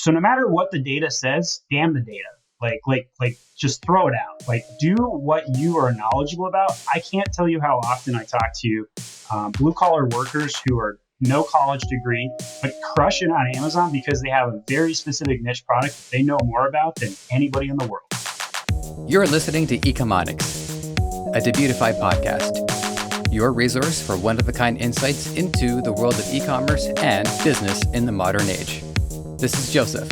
So no matter what the data says, damn the data. Like, just throw it out. Like, do what you are knowledgeable about. I can't tell you how often I talk to blue collar workers who are no college degree, but crush it on Amazon because they have a very specific niche product that they know more about than anybody in the world. You're listening to Ecomonics, a Debutify podcast, your resource for one-of-a-kind insights into the world of e-commerce and business in the modern age. This is Joseph.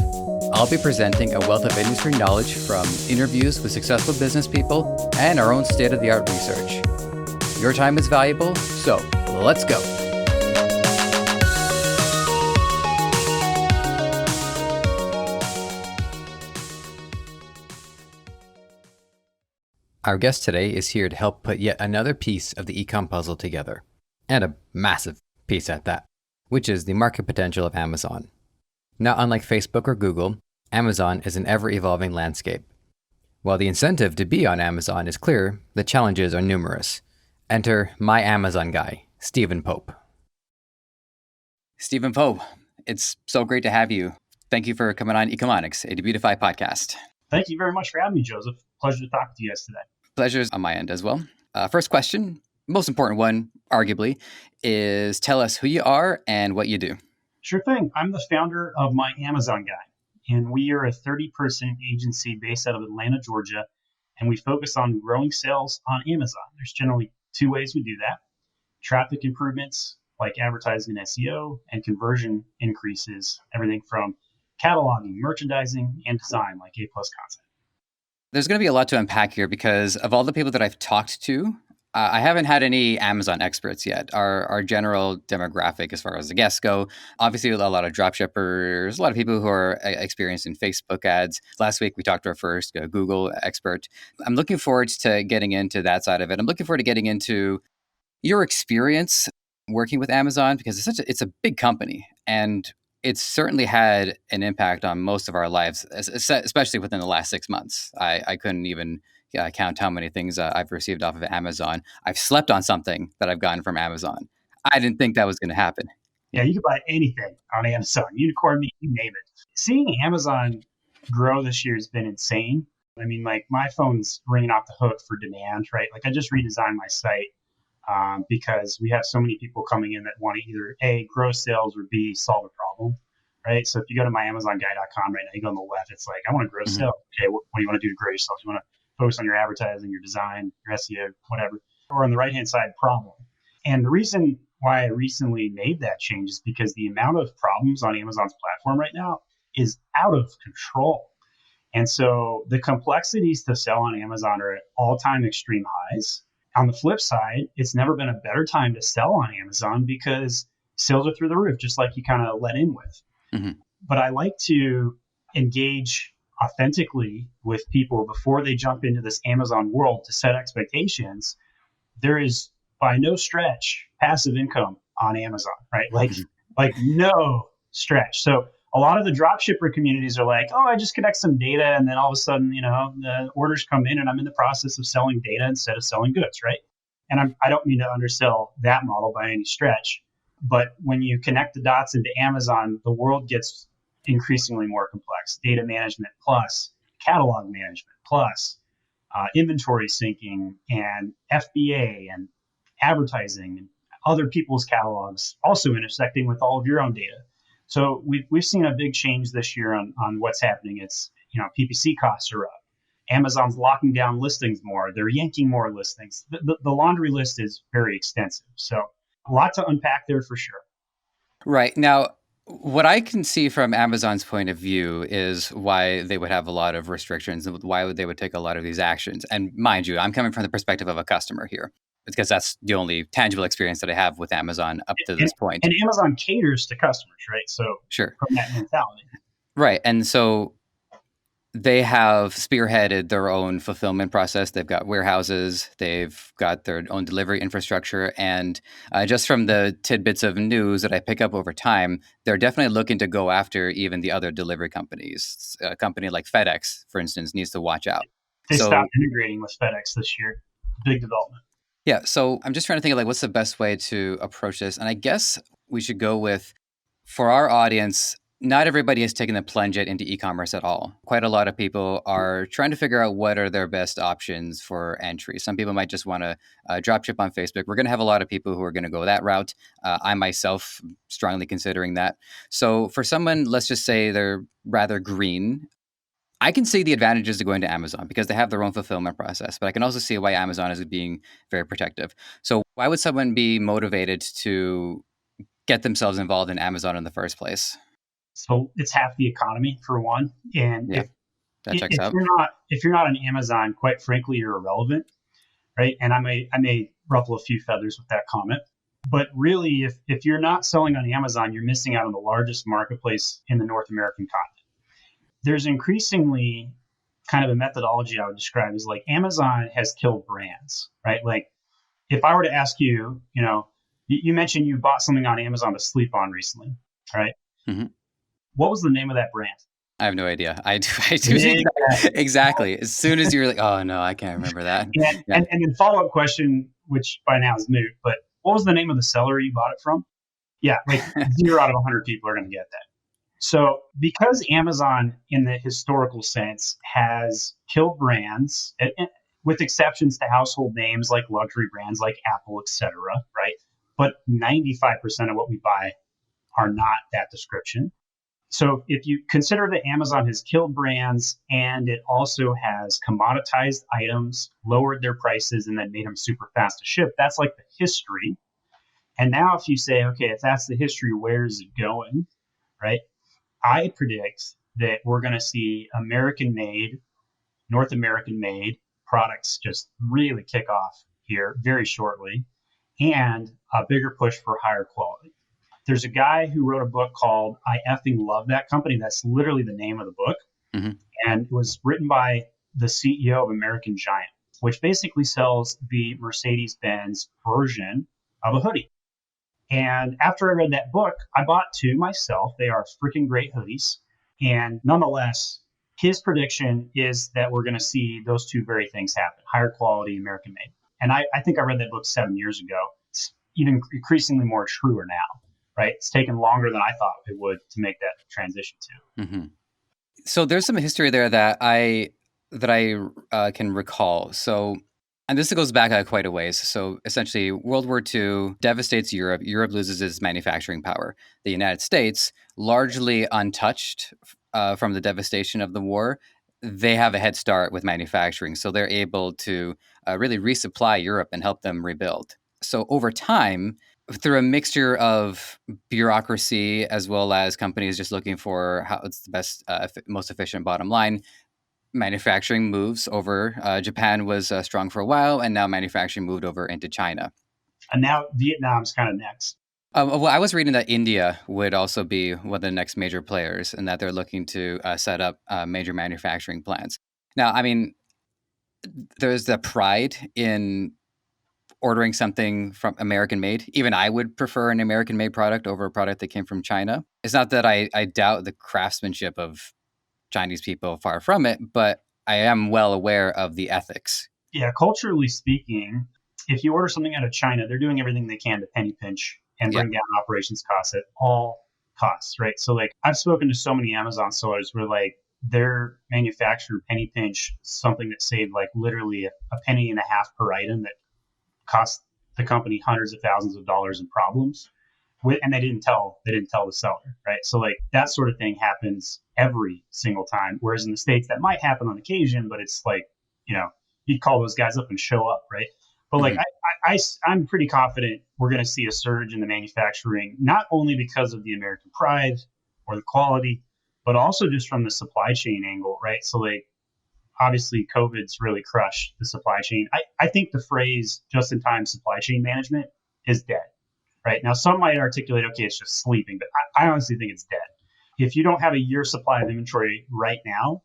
I'll be presenting a wealth of industry knowledge from interviews with successful business people and our own state-of-the-art research. Your time is valuable, so let's go. Our guest today is here to help put yet another piece of the e-com puzzle together, and a massive piece at that, which is the market potential of Amazon. Now, unlike Facebook or Google, Amazon is an ever-evolving landscape. While the incentive to be on Amazon is clear, the challenges are numerous. Enter my Amazon guy, Stephen Pope. Stephen Pope, it's so great to have you. Thank you for coming on Ecomonics, a Debutify podcast. Thank you very much for having me, Joseph. Pleasure to talk to you guys today. Pleasure's on my end as well. First question, most important one, arguably, is tell us who you are and what you do. Sure thing. I'm the founder of My Amazon Guy, and we are a 30-person agency based out of Atlanta, Georgia, and we focus on growing sales on Amazon. There's generally two ways we do that. Traffic improvements like advertising and SEO, and conversion increases, everything from cataloging, merchandising, and design like A-plus content. There's going to be a lot to unpack here because of all the people that I've talked to, I haven't had any Amazon experts yet. Our general demographic as far as the guests go, obviously a lot of dropshippers, a lot of people who are experienced in Facebook ads. Last week we talked to our first Google expert. I'm looking forward to getting into that side of it. I'm looking forward to getting into your experience working with Amazon because it's a big company and it's certainly had an impact on most of our lives, especially within the last 6 months. I couldn't even count how many things I've received off of Amazon. I've slept on something that I've gotten from Amazon. I didn't think that was going to happen. Yeah, you can buy anything on Amazon. Unicorn meat, you name it. Seeing Amazon grow this year has been insane. I mean, like my phone's ringing off the hook for demand, right? Like I just redesigned my site because we have so many people coming in that want to either A, grow sales or B, solve a problem, right? So if you go to myamazonguy.com right now, you go on the left, it's like, I want to grow sales. Okay, what do you want to do to grow yourself? You want to focus on your advertising, your design, your SEO, whatever. Or on the right-hand side, problem. And the reason why I recently made that change is because the amount of problems on Amazon's platform right now is out of control. And so the complexities to sell on Amazon are at all-time extreme highs. On the flip side, it's never been a better time to sell on Amazon because sales are through the roof, just like you kind of let in with. Mm-hmm. But I like to engage authentically with people before they jump into this Amazon world to set expectations. There is by no stretch passive income on Amazon, right? Like no stretch. So a lot of the dropshipper communities are like, oh, I just connect some data and then all of a sudden, the orders come in and I'm in the process of selling data instead of selling goods, right? And I don't mean to undersell that model by any stretch, but when you connect the dots into Amazon, the world gets increasingly more complex. Data management plus catalog management plus inventory syncing and FBA and advertising and other people's catalogs also intersecting with all of your own data. So we've seen a big change this year on what's happening. It's, PPC costs are up. Amazon's locking down listings more. They're yanking more listings. The laundry list is very extensive. So a lot to unpack there for sure. Right. Now, what I can see from Amazon's point of view is why they would have a lot of restrictions and why they would take a lot of these actions. And mind you, I'm coming from the perspective of a customer here because that's the only tangible experience that I have with Amazon up to this point. And Amazon caters to customers, right? So sure. From that mentality. Right. And so they have spearheaded their own fulfillment process. They've got warehouses. They've got their own delivery infrastructure. And just from the tidbits of news that I pick up over time, they're definitely looking to go after even the other delivery companies. A company like FedEx, for instance, needs to watch out. They stopped integrating with FedEx this year. Big development. Yeah. So I'm just trying to think of what's the best way to approach this. And I guess we should go with, for our audience, not everybody has taken the plunge yet into e-commerce at all. Quite a lot of people are trying to figure out what are their best options for entry. Some people might just want to drop ship on Facebook. We're going to have a lot of people who are going to go that route. I myself strongly considering that. So for someone, let's just say they're rather green, I can see the advantages to going to Amazon because they have their own fulfillment process, but I can also see why Amazon is being very protective. So why would someone be motivated to get themselves involved in Amazon in the first place? So it's half the economy for one. And Yeah, that checks out. if you're not on Amazon, quite frankly, you're irrelevant, right? And I may ruffle a few feathers with that comment. But really, if you're not selling on Amazon, you're missing out on the largest marketplace in the North American continent. There's increasingly kind of a methodology I would describe as like Amazon has killed brands, right? Like if I were to ask you, you mentioned you bought something on Amazon to sleep on recently, right? Hmm. What was the name of that brand? I have no idea. I do exactly. As soon as you're like, oh no, I can't remember that. And, Yeah. and then follow up question, which by now is moot, but what was the name of the seller you bought it from? Yeah, like 0 out of 100 people are going to get that. So because Amazon, in the historical sense, has killed brands, with exceptions to household names like luxury brands like Apple, etc., right? But 95% of what we buy are not that description. So if you consider that Amazon has killed brands and it also has commoditized items, lowered their prices, and then made them super fast to ship, that's like the history. And now if you say, okay, if that's the history, where is it going? Right? I predict that we're going to see American made, North American made products just really kick off here very shortly and a bigger push for higher quality. There's a guy who wrote a book called I Effing Love That Company. That's literally the name of the book. Hmm. And it was written by the CEO of American Giant, which basically sells the Mercedes Benz version of a hoodie. And after I read that book, I bought two myself. They are freaking great hoodies. And nonetheless, his prediction is that we're going to see those two very things happen: higher quality, American made. And I think I read that book 7 years ago. It's even increasingly more truer now, right? It's taken longer than I thought it would to make that transition to. Hmm. So there's some history there that I can recall. So, and this goes back quite a ways. So essentially, World War II devastates Europe. Europe loses its manufacturing power. The United States, largely untouched from the devastation of the war, they have a head start with manufacturing. So they're able to really resupply Europe and help them rebuild. So over time, through a mixture of bureaucracy as well as companies just looking for how it's the best, most efficient bottom line, manufacturing moves over. Japan was strong for a while, and now manufacturing moved over into China. And now Vietnam's kind of next. Well, I was reading that India would also be one of the next major players, and that they're looking to set up major manufacturing plants. Now, I mean, there's the pride in ordering something from American made. Even I would prefer an American made product over a product that came from China. It's not that I doubt the craftsmanship of Chinese people, far from it, but I am well aware of the ethics. Yeah, culturally speaking, if you order something out of China, they're doing everything they can to penny pinch and Yeah. bring down operations costs at all costs, right? So like I've spoken to so many Amazon sellers where like their manufacturer penny pinch something that saved like literally a penny and a half per item that cost the company hundreds of thousands of dollars in problems. And they didn't tell the seller, right? So like that sort of thing happens every single time. Whereas in the States that might happen on occasion, but it's like, you'd call those guys up and show up, right? But like Mhm. I'm pretty confident we're going to see a surge in the manufacturing, not only because of the American pride or the quality, but also just from the supply chain angle, right? So like obviously COVID's really crushed the supply chain. I think the phrase just in time supply chain management is dead. Right now, some might articulate, okay, it's just sleeping, but I honestly think it's dead. If you don't have a year supply of inventory right now,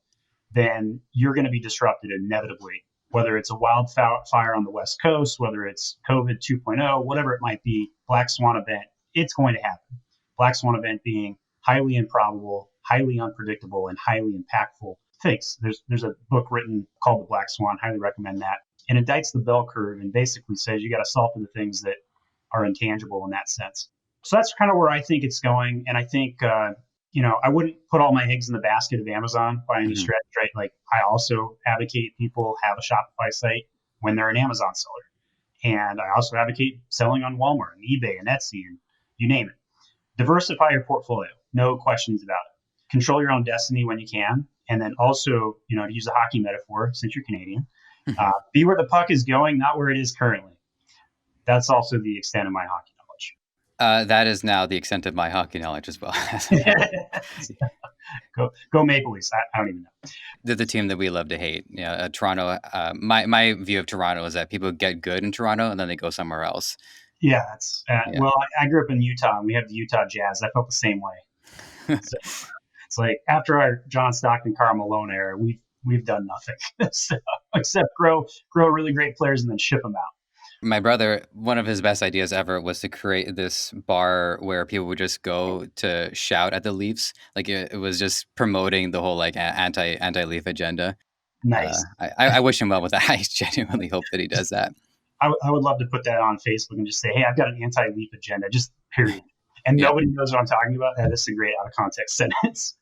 then you're going to be disrupted inevitably, whether it's a wildfire on the West Coast, whether it's COVID 2.0, whatever it might be, black swan event, it's going to happen. Black swan event being highly improbable, highly unpredictable, and highly impactful things. There's a book written called The Black Swan, highly recommend that. And indicts the bell curve and basically says you got to solve for the things that are intangible in that sense. So that's kind of where I think it's going. And I think I wouldn't put all my eggs in the basket of Amazon by any Mhm. stretch, right? Like I also advocate people have a Shopify site when they're an Amazon seller. And I also advocate selling on Walmart and eBay and Etsy and you name it. Diversify your portfolio, no questions about it. Control your own destiny when you can. And then also, to use a hockey metaphor, since you're Canadian, be where the puck is going, not where it is currently. That's also the extent of my hockey That is now the extent of my hockey knowledge as well. knowledge. Go Maple Leafs. I don't even know. They're the team that we love to hate. Yeah, Toronto. My view of Toronto is that people get good in Toronto and then they go somewhere else. Yeah, that's Yeah. well. I grew up in Utah, and we have the Utah Jazz. I felt the same way. So it's like after our John Stockton, Karl Malone era, we've done nothing so, except grow really great players and then ship them out. My brother, one of his best ideas ever was to create this bar where people would just go to shout at the Leafs. Like it was just promoting the whole like anti Leaf agenda. Nice. I wish him well with that. I genuinely hope that he does that. I would love to put that on Facebook and just say, hey, I've got an anti-leaf agenda, just period. And Yeah. nobody knows what I'm talking about. That is a great out of context sentence.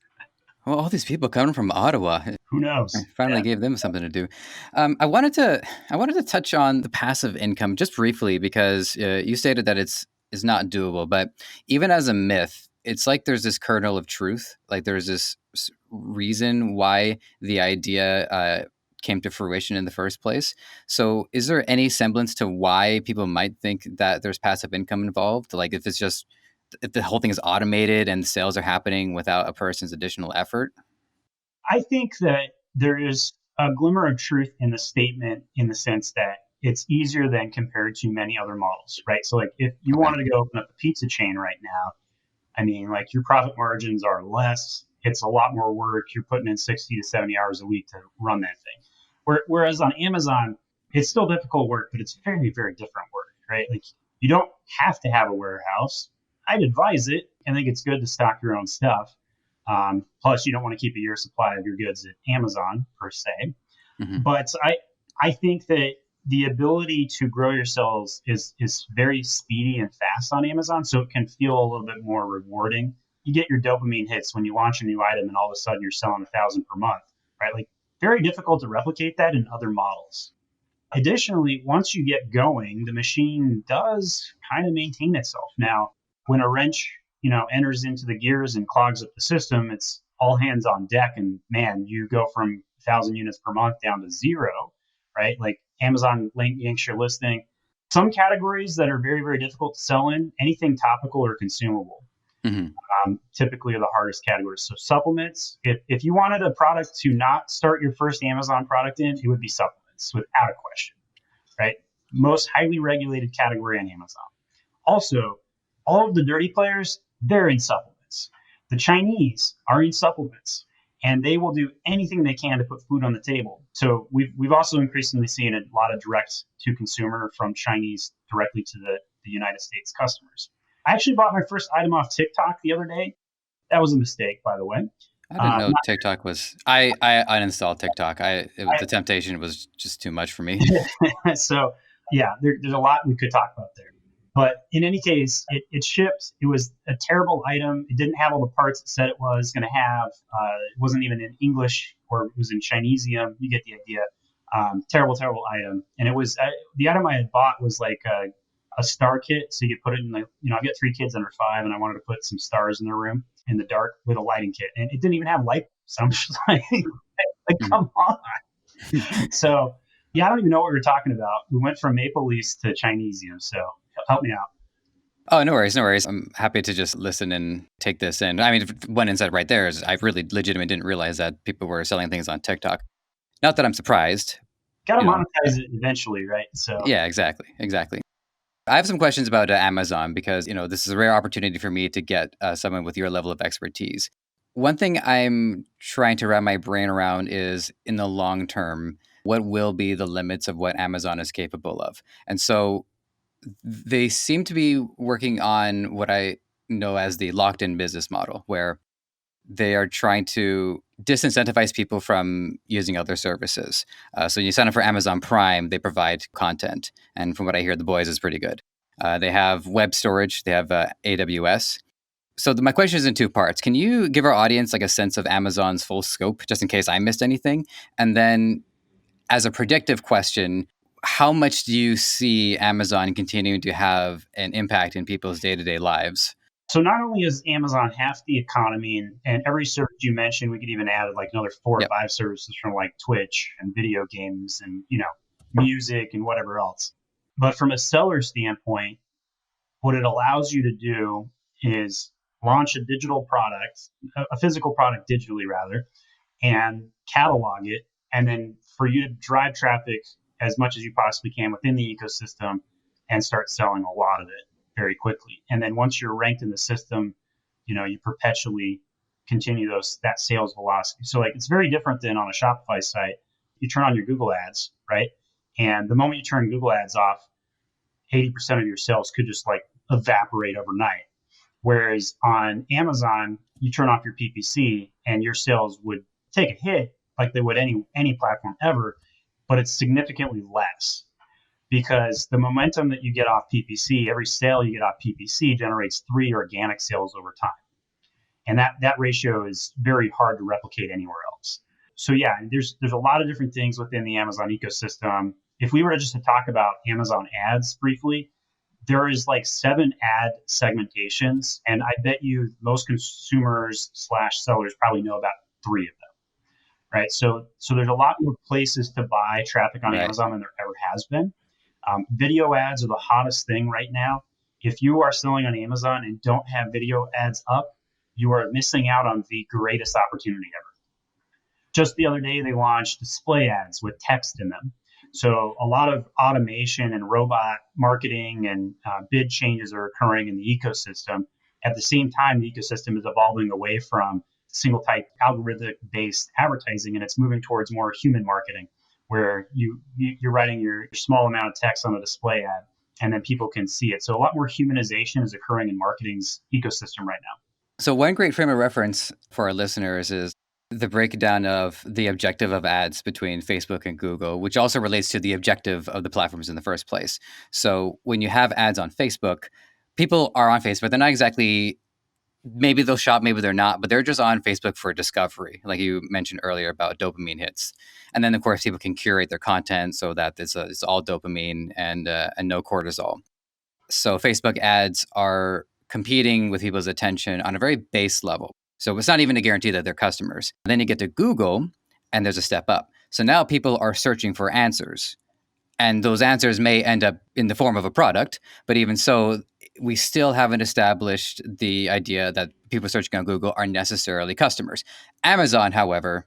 Well, all these people coming from Ottawa. Who knows? I finally gave them something to do. I wanted to touch on the passive income just briefly because you stated that it's not doable. But even as a myth, it's like there's this kernel of truth. Like there's this reason why the idea came to fruition in the first place. So, is there any semblance to why people might think that there's passive income involved? Like if the whole thing is automated and sales are happening without a person's additional effort? I think that there is a glimmer of truth in the statement in the sense that it's easier than compared to many other models, right? So, like, if you Okay. wanted to go open up a pizza chain right now, I mean, like, your profit margins are less. It's a lot more work. You're putting in 60 to 70 hours a week to run that thing. Whereas on Amazon, it's still difficult work, but it's very, very different work, right? Like, you don't have to have a warehouse. I'd advise it. I think it's good to stock your own stuff. Plus, you don't want to keep a year's supply of your goods at Amazon per se. Hmm. But I think that the ability to grow your sales is very speedy and fast on Amazon, so it can feel a little bit more rewarding. You get your dopamine hits when you launch a new item, and all of a sudden you're selling 1,000 per month, right? Like very difficult to replicate that in other models. Additionally, once you get going, the machine does kind of maintain itself. Now, when a wrench, enters into the gears and clogs up the system, it's all hands on deck. And man, you go from 1,000 units per month down to zero, right? Like Amazon yanks your listing. Some categories that are very, very difficult to sell in, anything topical or consumable, Hmm. typically are the hardest categories. So supplements, if you wanted a product to not start your first Amazon product in, it would be supplements without a question, right? Most highly regulated category on Amazon. Also, all of the dirty players, they're in supplements. The Chinese are in supplements, and they will do anything they can to put food on the table. So we've also increasingly seen a lot of direct to consumer from Chinese directly to the United States customers. I actually bought my first item off TikTok the other day. That was a mistake, by the way. I didn't know Not, TikTok was. I uninstalled TikTok. The temptation was just too much for me. so yeah, there's a lot we could talk about there. But in any case, it shipped. It was a terrible item. It didn't have all the parts it said it was going to have. It wasn't even in English, or it was in Chinesium. You get the idea. Terrible, terrible item. And it was the item I had bought was like a star kit, so you could put it in the. I've got 3 kids under 5, and I wanted to put some stars in their room in the dark with a lighting kit, and it didn't even have light. So I'm just like come on. So yeah, I don't even know what we were talking about. We went from Maple Leafs to Chinesium, so help me out. Oh, no worries, no worries. I'm happy to just listen and take this in. I mean, one insight right there is I really legitimately didn't realize that people were selling things on TikTok. Not that I'm surprised. Got to You know, monetize it eventually, right? So yeah, exactly, exactly. I have some questions about Amazon because this is a rare opportunity for me to get someone with your level of expertise. One thing I'm trying to wrap my brain around is in the long term, what will be the limits of what Amazon is capable of? And so they seem to be working on what I know as the locked in business model, where they are trying to disincentivize people from using other services. So you sign up for Amazon Prime, they provide content. And from what I hear, The Boys is pretty good. They have web storage, they have AWS. So my question is in two parts. Can you give our audience like a sense of Amazon's full scope, just in case I missed anything? And then as a predictive question, how much do you see Amazon continuing to have an impact in people's day-to-day lives? So not only is Amazon half the economy, and every service you mentioned, we could even add like another 4 or 5 services from like Twitch and video games and music and whatever else. But from a seller standpoint, what it allows you to do is launch a digital product, a physical product digitally rather, and catalog it, and then for you to drive traffic as much as you possibly can within the ecosystem and start selling a lot of it very quickly. And then once you're ranked in the system, you perpetually continue that sales velocity. So like it's very different than on a Shopify site. You turn on your Google ads, right? And the moment you turn Google ads off, 80% of your sales could just like evaporate overnight. Whereas on Amazon, you turn off your PPC and your sales would take a hit like they would any platform ever, but it's significantly less because the momentum that you get off PPC, every sale you get off PPC generates 3 organic sales over time. And that ratio is very hard to replicate anywhere else. So yeah, there's a lot of different things within the Amazon ecosystem. If we were just to talk about Amazon ads briefly, there is like 7 ad segmentations, and I bet you most consumers / sellers probably know about 3 of them, right? So there's a lot more places to buy traffic on Amazon than there ever has been. Video ads are the hottest thing right now. If you are selling on Amazon and don't have video ads up, you are missing out on the greatest opportunity ever. Just the other day, they launched display ads with text in them. So a lot of automation and robot marketing and bid changes are occurring in the ecosystem. At the same time, the ecosystem is evolving away from single type algorithmic based advertising, and it's moving towards more human marketing, where you're writing your small amount of text on a display ad, and then people can see it. So a lot more humanization is occurring in marketing's ecosystem right now. So one great frame of reference for our listeners is the breakdown of the objective of ads between Facebook and Google, which also relates to the objective of the platforms in the first place. So when you have ads on Facebook, people are on Facebook. They're not exactly, maybe they'll shop, maybe they're not, but they're just on Facebook for discovery, like you mentioned earlier about dopamine hits. And then, of course, people can curate their content so that it's all dopamine and no cortisol. So Facebook ads are competing with people's attention on a very base level. So it's not even a guarantee that they're customers. Then you get to Google and there's a step up. So now people are searching for answers. And those answers may end up in the form of a product. But even so, we still haven't established the idea that people searching on Google are necessarily customers. Amazon, however,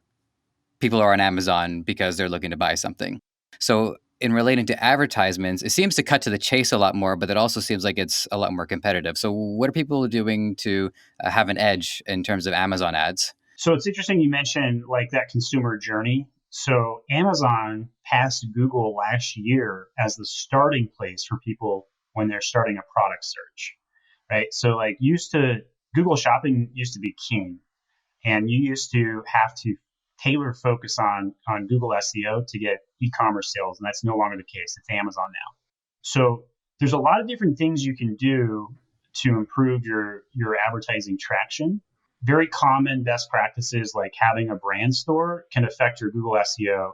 people are on Amazon because they're looking to buy something. So in relating to advertisements, it seems to cut to the chase a lot more, but it also seems like it's a lot more competitive. So what are people doing to have an edge in terms of Amazon ads? So it's interesting you mentioned like that consumer journey. So Amazon passed Google last year as the starting place for people when they're starting a product search, right? So like Google Shopping used to be king, and you used to have to tailor focus on Google SEO to get e-commerce sales, and that's no longer the case. It's Amazon now. So there's a lot of different things you can do to improve your advertising traction. Very common best practices like having a brand store can affect your Google SEO.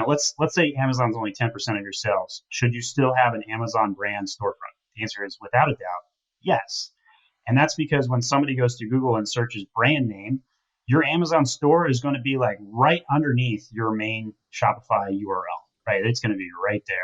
Let's say Amazon's only 10% of your sales. Should you still have an Amazon brand storefront? The answer is without a doubt, yes. And that's because when somebody goes to Google and searches brand name, your Amazon store is going to be like right underneath your main Shopify URL, right? It's going to be right there.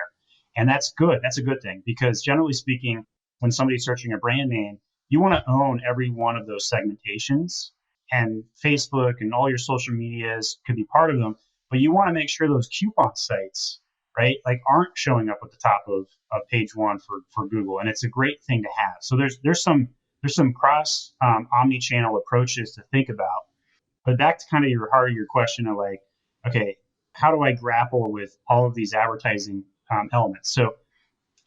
And that's good. That's a good thing because generally speaking, when somebody's searching a brand name, you want to own every one of those segmentations, and Facebook and all your social medias could be part of them, but you want to make sure those coupon sites, right, like aren't showing up at the top of page 1 for Google. And it's a great thing to have. So there's some cross omni-channel approaches to think about. But back to kind of your heart of your question of like, okay, how do I grapple with all of these advertising elements? So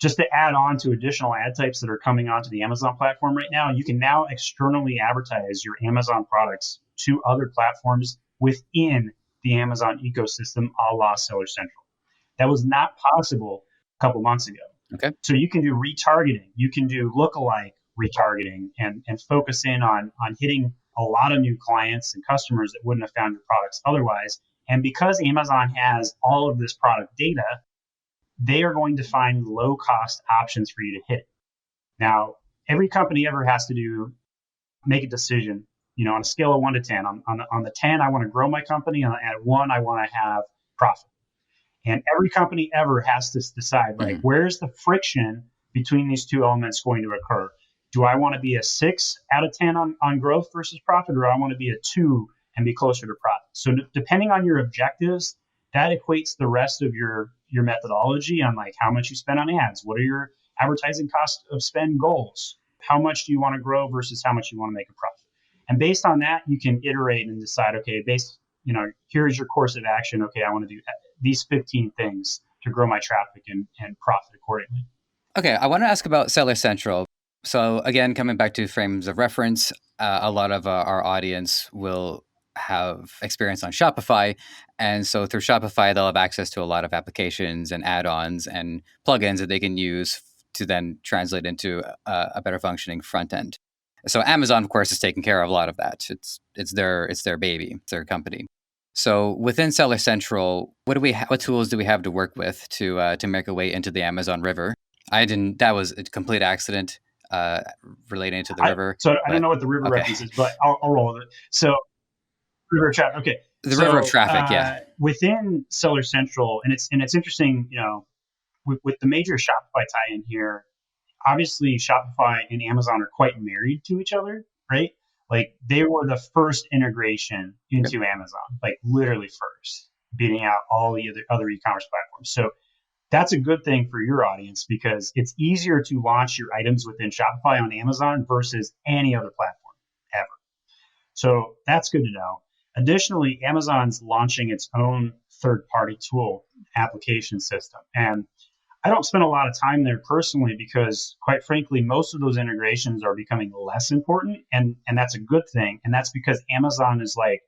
just to add on to additional ad types that are coming onto the Amazon platform right now, you can now externally advertise your Amazon products to other platforms within the Amazon ecosystem, a la Seller Central. That was not possible a couple months ago. Okay. So you can do retargeting, you can do lookalike retargeting and focus in on hitting a lot of new clients and customers that wouldn't have found your products otherwise. And because Amazon has all of this product data, they are going to find low cost options for you to hit it. Now, every company ever has to make a decision, on a scale of 1 to 10. On the 10, I want to grow my company. And at 1, I want to have profit. And every company ever has to decide, like, where's the friction between these two elements going to occur? Do I want to be a 6 out of 10 on growth versus profit, or I want to be a 2 and be closer to profit? So depending on your objectives, that equates the rest of your methodology on like how much you spend on ads. What are your advertising cost of spend goals? How much do you want to grow versus how much you want to make a profit? And based on that, you can iterate and decide, okay, here's your course of action. Okay, I want to do these 15 things to grow my traffic and profit accordingly. Okay, I want to ask about Seller Central. So again, coming back to frames of reference, a lot of our audience will have experience on Shopify. And so through Shopify, they'll have access to a lot of applications and add-ons and plugins that they can use to then translate into a better functioning front end. So Amazon, of course, is taking care of a lot of that. It's their baby, it's their company. So within Seller Central, what tools do we have to work with to make our way into the Amazon River? That was a complete accident relating to the river. So I don't know what the river reference is, but I'll roll with it. So river of traffic. Okay. The river of traffic, yeah. Within Seller Central, and it's interesting, with the major Shopify tie-in here, obviously Shopify and Amazon are quite married to each other, right? Like they were the first integration into Amazon, like literally first, beating out all the other e-commerce platforms. So that's a good thing for your audience because it's easier to launch your items within Shopify on Amazon versus any other platform ever. So that's good to know. Additionally, Amazon's launching its own third-party tool application system. And I don't spend a lot of time there personally because, quite frankly, most of those integrations are becoming less important. And that's a good thing. And that's because Amazon is like,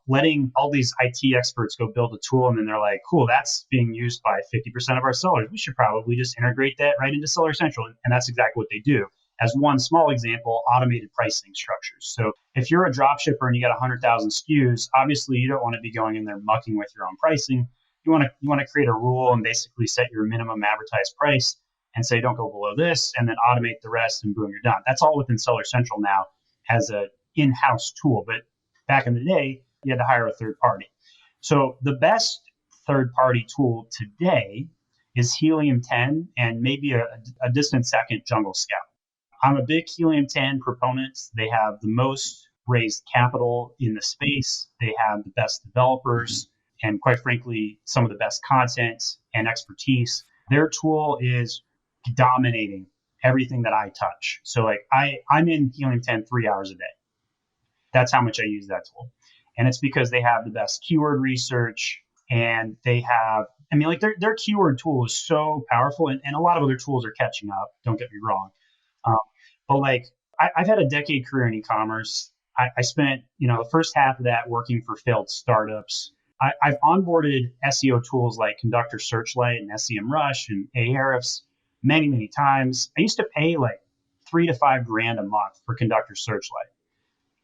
letting all these IT experts go build a tool. And then they're like, cool, that's being used by 50% of our sellers. We should probably just integrate that right into Seller Central. And that's exactly what they do. As one small example, automated pricing structures. So if you're a drop shipper and you got 100,000 SKUs, obviously you don't want to be going in there mucking with your own pricing. You want to create a rule and basically set your minimum advertised price and say, don't go below this, and then automate the rest, and boom, you're done. That's all within Seller Central now as an in-house tool. But back in the day, you had to hire a third party. So the best third-party tool today is Helium 10 and maybe a distant second, Jungle Scout. I'm a big Helium 10 proponent. They have the most raised capital in the space. They have the best developers and, quite frankly, some of the best content and expertise. Their tool is dominating everything that I touch. So like I'm in Helium 10 3 hours a day. That's how much I use that tool. And it's because they have the best keyword research and they have, their keyword tool is so powerful and a lot of other tools are catching up. Don't get me wrong. But I've had a decade career in e-commerce. I spent, the first half of that working for failed startups. I've onboarded SEO tools like Conductor Searchlight and SEMrush and Ahrefs many, many times. I used to pay like $3 to $5 grand a month for Conductor Searchlight.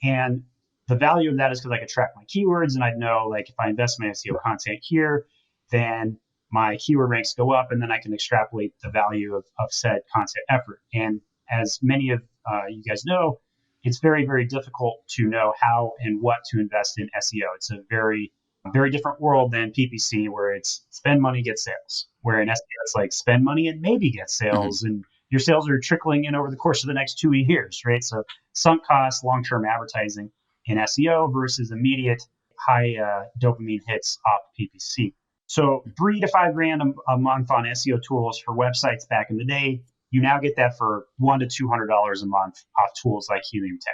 And the value of that is because I could track my keywords and I'd know like if I invest my SEO content here, then my keyword ranks go up and then I can extrapolate the value of said content effort. And as many of you guys know, it's very, very difficult to know how and what to invest in SEO. It's a very, very different world than PPC where it's spend money, get sales. Where in SEO, it's like spend money and maybe get sales. And your sales are trickling in over the course of the next 2 years, right? So sunk cost, long-term advertising in SEO versus immediate high dopamine hits off PPC. So $3 to $5 grand a month on SEO tools for websites back in the day. You now get that for $100 to $200 a month off tools like Helium 10,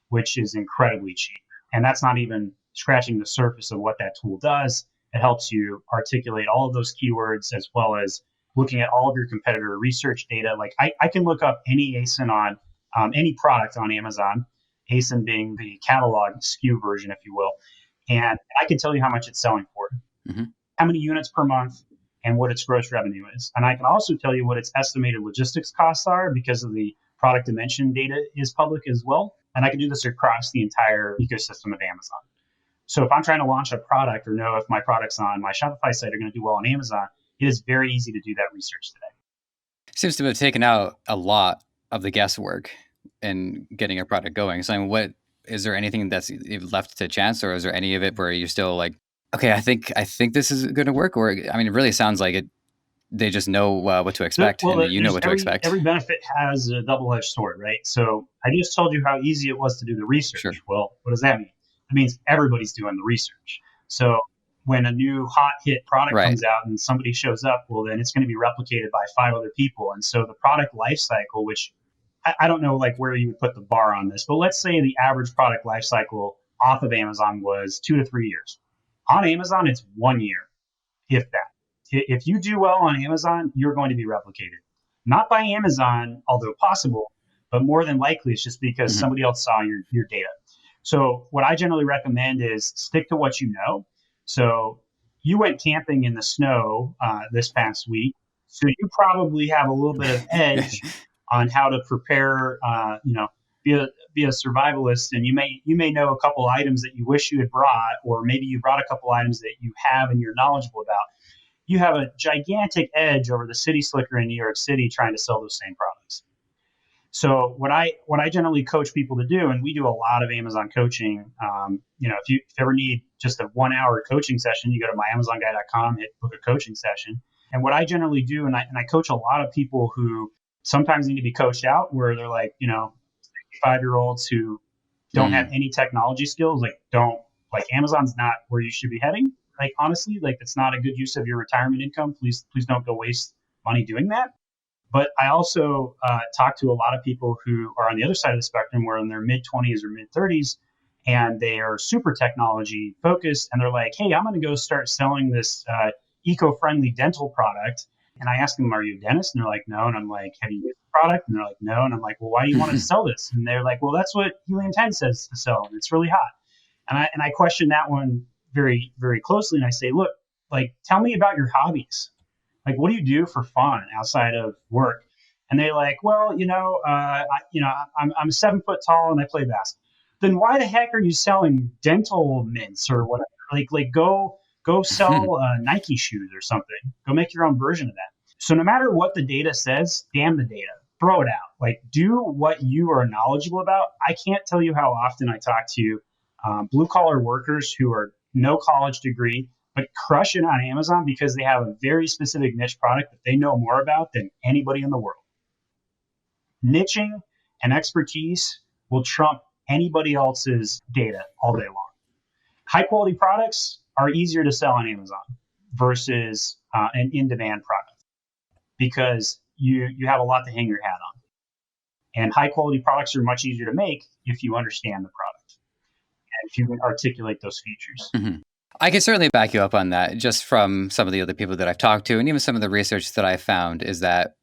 which is incredibly cheap. And that's not even scratching the surface of what that tool does. It helps you articulate all of those keywords as well as looking at all of your competitor research data. Like I can look up any ASIN on any product on Amazon, ASIN being the catalog SKU version, if you will. And I can tell you how much it's selling for, how many units per month, and what its gross revenue is. And I can also tell you what its estimated logistics costs are because of the product dimension data is public as well. And I can do this across the entire ecosystem of Amazon. So if I'm trying to launch a product or know if my products on my Shopify site are going to do well on Amazon, it is very easy to do that research today. Seems to have taken out a lot of the guesswork in getting a product going. So, I mean, what is there anything that's left to chance, or is there any of it where you're still like, okay, I think this is going to work? Or I mean, it really sounds like it. They just know what to expect, and you know what to expect. Every benefit has a double-edged sword, right? So I just told you how easy it was to do the research. Sure. Well, what does that mean? It means everybody's doing the research. So when a new hot hit product comes out and somebody shows up, well, then it's going to be replicated by 5 other people. And so the product life cycle, which I don't know like where you would put the bar on this, but let's say the average product life cycle off of Amazon was 2 to 3 years. On Amazon, it's 1 year, if that. If you do well on Amazon, you're going to be replicated. Not by Amazon, although possible, but more than likely it's just because somebody else saw your data. So what I generally recommend is stick to what you know. So you went camping in the snow this past week, so you probably have a little bit of edge on how to prepare, be a survivalist, and you may know a couple items that you wish you had brought, or maybe you brought a couple items that you have and you're knowledgeable about. You have a gigantic edge over the city slicker in New York City trying to sell those same products. So what I generally coach people to do, and we do a lot of Amazon coaching. If you ever need just a 1 hour coaching session, you go to myamazonguy.com, hit book a coaching session. And what I generally do, and I coach a lot of people who sometimes need to be coached out, where they're like, 65-year-olds who don't have any technology skills, like Amazon's not where you should be heading. Like, honestly, it's not a good use of your retirement income. Please don't go waste money doing that. But I also talk to a lot of people who are on the other side of the spectrum, where in their mid-20s or mid-30s, and they are super technology focused, and they're like, hey, I'm going to go start selling this eco-friendly dental product. And I ask them, are you a dentist? And they're like, no. And I'm like, have you used the product? And they're like, no. And I'm like, well, why do you want to sell this? And they're like, well, that's what Helium 10 says to sell, and it's really hot. And I question that one very, very closely. And I say, look, tell me about your hobbies. What do you do for fun outside of work? And they're like, well, I'm 7 foot tall and I play basketball. Then why the heck are you selling dental mints or whatever? Go sell Nike shoes or something. Go make your own version of that. So no matter what the data says, damn the data. Throw it out. Do what you are knowledgeable about. I can't tell you how often I talk to blue collar workers who are no college degree, but crush it on Amazon because they have a very specific niche product that they know more about than anybody in the world. Niching and expertise will trump anybody else's data all day long. High quality products are easier to sell on Amazon versus an in-demand product because you have a lot to hang your hat on. And high quality products are much easier to make if you understand the product and if you can articulate those features. Mm-hmm. I can certainly back you up on that, just from some of the other people that I've talked to, and even some of the research that I found is that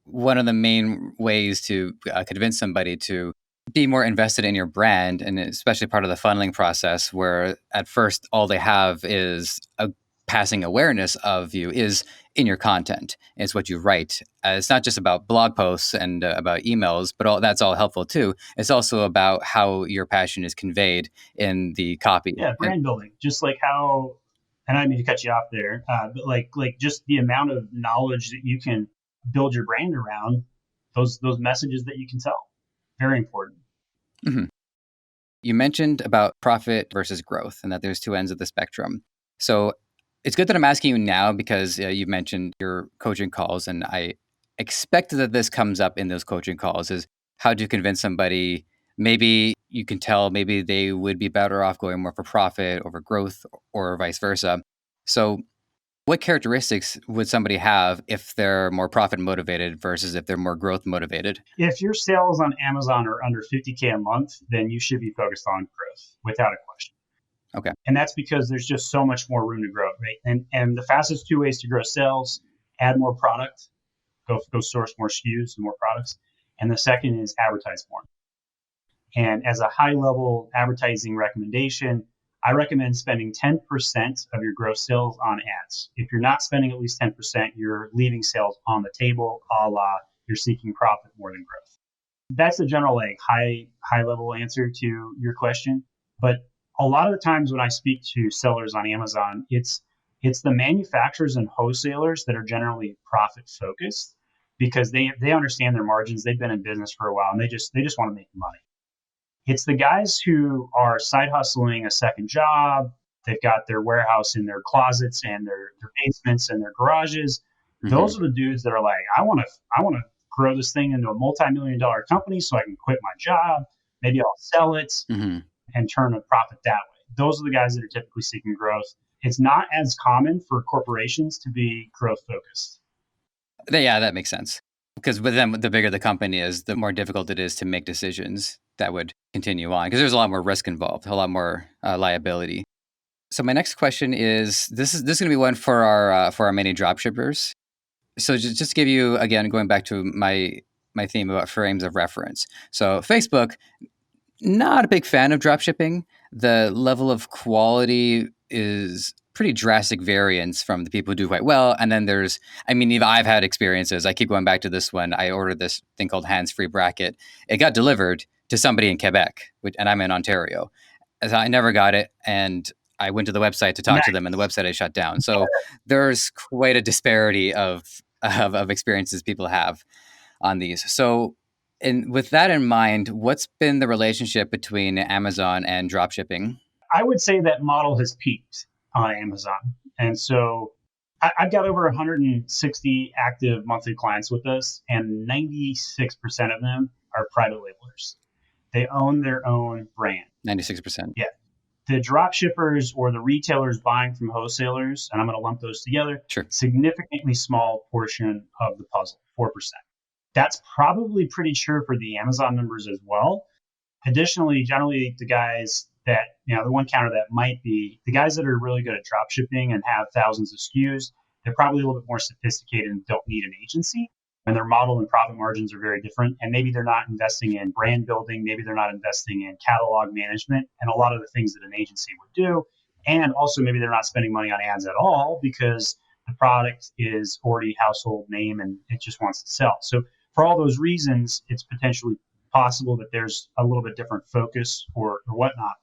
one of the main ways to convince somebody to be more invested in your brand, and especially part of the funneling process, where at first all they have is a passing awareness of you, is in your content. It's what you write. It's not just about blog posts and about emails, but that's all helpful too. It's also about how your passion is conveyed in the copy. Yeah, brand building. Just like how, and I didn't mean to cut you off there, but like just the amount of knowledge that you can build your brand around, those messages that you can tell. Very important. Mm-hmm. You mentioned about profit versus growth and that there's 2 ends of the spectrum. So it's good that I'm asking you now because you mentioned your coaching calls, and I expect that this comes up in those coaching calls, is how to convince somebody. Maybe you can tell maybe they would be better off going more for profit over growth or vice versa. So what characteristics would somebody have if they're more profit motivated versus if they're more growth motivated? If your sales on Amazon are under 50K a month, then you should be focused on growth without a question. Okay. And that's because there's just so much more room to grow, right? And the fastest 2 ways to grow sales: add more product, go source more SKUs and more products. And the second is advertise more. And as a high level advertising recommendation, I recommend spending 10% of your gross sales on ads. If you're not spending at least 10%, you're leaving sales on the table, a la you're seeking profit more than growth. That's the general like high level answer to your question. But a lot of the times when I speak to sellers on Amazon, it's the manufacturers and wholesalers that are generally profit focused because they understand their margins. They've been in business for a while and they just want to make money. It's the guys who are side hustling a second job. They've got their warehouse in their closets and their basements and their garages. Those are the dudes that are like, I want to grow this thing into a multi-million-dollar company so I can quit my job. Maybe I'll sell it Mm-hmm. and turn a profit that way. Those are the guys that are typically seeking growth. It's not as common for corporations to be growth focused. Yeah, that makes sense. Because with them, the bigger the company is, the more difficult it is to make decisions that would continue on. Because there's a lot more risk involved, a lot more liability. So my next question is this is going to be one for our many dropshippers. So just to give you, again, going back to my theme about frames of reference. So Facebook, not a big fan of dropshipping. The level of quality is pretty drastic variance from the people who do quite well. And then even I've had experiences. I keep going back to this one. I ordered this thing called hands-free bracket. It got delivered to somebody in Quebec, and I'm in Ontario. So I never got it. And I went to the website to talk to them, and the website is shut down. So there's quite a disparity of experiences people have on these. So, and with that in mind, what's been the relationship between Amazon and dropshipping? I would say that model has peaked on Amazon. And so I've got over 160 active monthly clients with us, and 96% of them are private labelers. They own their own brand. 96%. Yeah. The drop shippers or the retailers buying from wholesalers, and I'm going to lump those together, Sure. significantly small portion of the puzzle, 4%. That's probably pretty true for the Amazon numbers as well. Additionally, generally the guys that, the one counter that might be the guys that are really good at drop shipping and have thousands of SKUs, they're probably a little bit more sophisticated and don't need an agency. And their model and profit margins are very different. And maybe they're not investing in brand building. Maybe they're not investing in catalog management and a lot of the things that an agency would do. And also maybe they're not spending money on ads at all because the product is already household name and it just wants to sell. So for all those reasons, it's potentially possible that there's a little bit different focus or whatnot.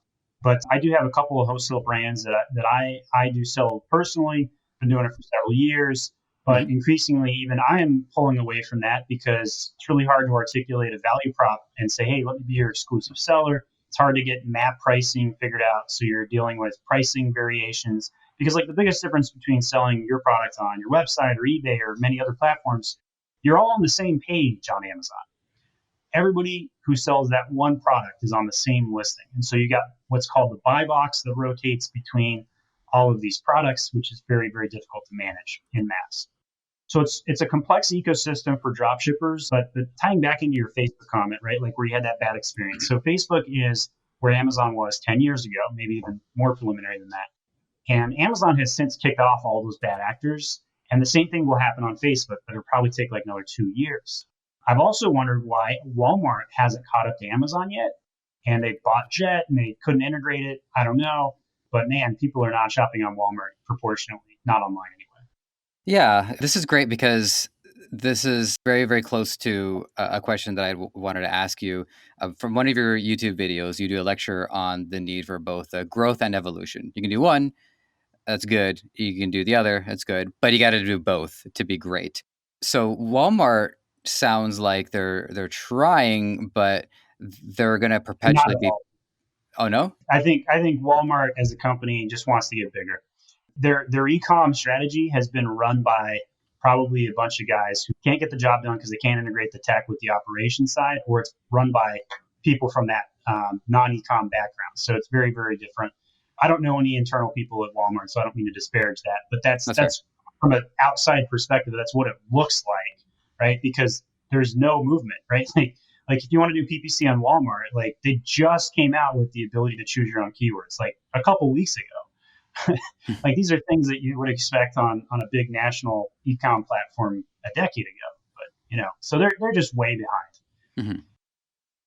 But I do have a couple of wholesale brands that I do sell personally. Been doing it for several years, but increasingly even I am pulling away from that because it's really hard to articulate a value prop and say, hey, let me be your exclusive seller. It's hard to get map pricing figured out. So you're dealing with pricing variations because like the biggest difference between selling your product on your website or eBay or many other platforms, you're all on the same page on Amazon. Everybody who sells that one product is on the same listing. And so you got what's called the buy box that rotates between all of these products, which is very, very difficult to manage in mass. So it's a complex ecosystem for drop shippers, but tying back into your Facebook comment, right? Like where you had that bad experience. So Facebook is where Amazon was 10 years ago, maybe even more preliminary than that. And Amazon has since kicked off all those bad actors. And the same thing will happen on Facebook, but it'll probably take like another 2 years. I've also wondered why Walmart hasn't caught up to Amazon yet. And they bought Jet and they couldn't integrate it. I don't know. But man, people are not shopping on Walmart proportionally, not online anyway. Yeah, this is great because this is very, very close to a question that I wanted to ask you. From one of your YouTube videos, you do a lecture on the need for both growth and evolution. You can do one, that's good. You can do the other, that's good. But you got to do both to be great. So Walmart sounds like they're trying, but they're going to Not perpetually at be. all. Oh no. I think Walmart as a company just wants to get bigger. Their e-com strategy has been run by probably a bunch of guys who can't get the job done because they can't integrate the tech with the operations side, or it's run by people from that non-e-com background. So it's very, very different. I don't know any internal people at Walmart, so I don't mean to disparage that, but that's from an outside perspective, that's what it looks like, right? Because there's no movement, right? Like if you want to do PPC on Walmart, like they just came out with the ability to choose your own keywords like a couple weeks ago. Like these are things that you would expect on a big national e-com platform a decade ago, but so they're just way behind. Mm-hmm.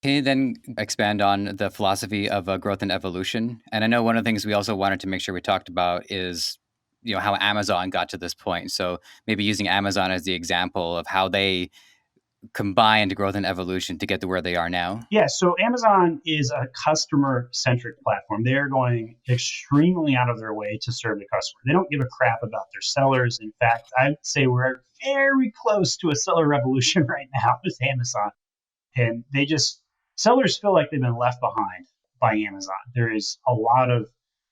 Can you then expand on the philosophy of growth and evolution? And I know one of the things we also wanted to make sure we talked about is, how Amazon got to this point. So maybe using Amazon as the example of how they combined growth and evolution to get to where they are now? Yeah, so Amazon is a customer-centric platform. They're going extremely out of their way to serve the customer. They don't give a crap about their sellers. In fact, I'd say we're very close to a seller revolution right now with Amazon. And sellers feel like they've been left behind by Amazon. There is a lot of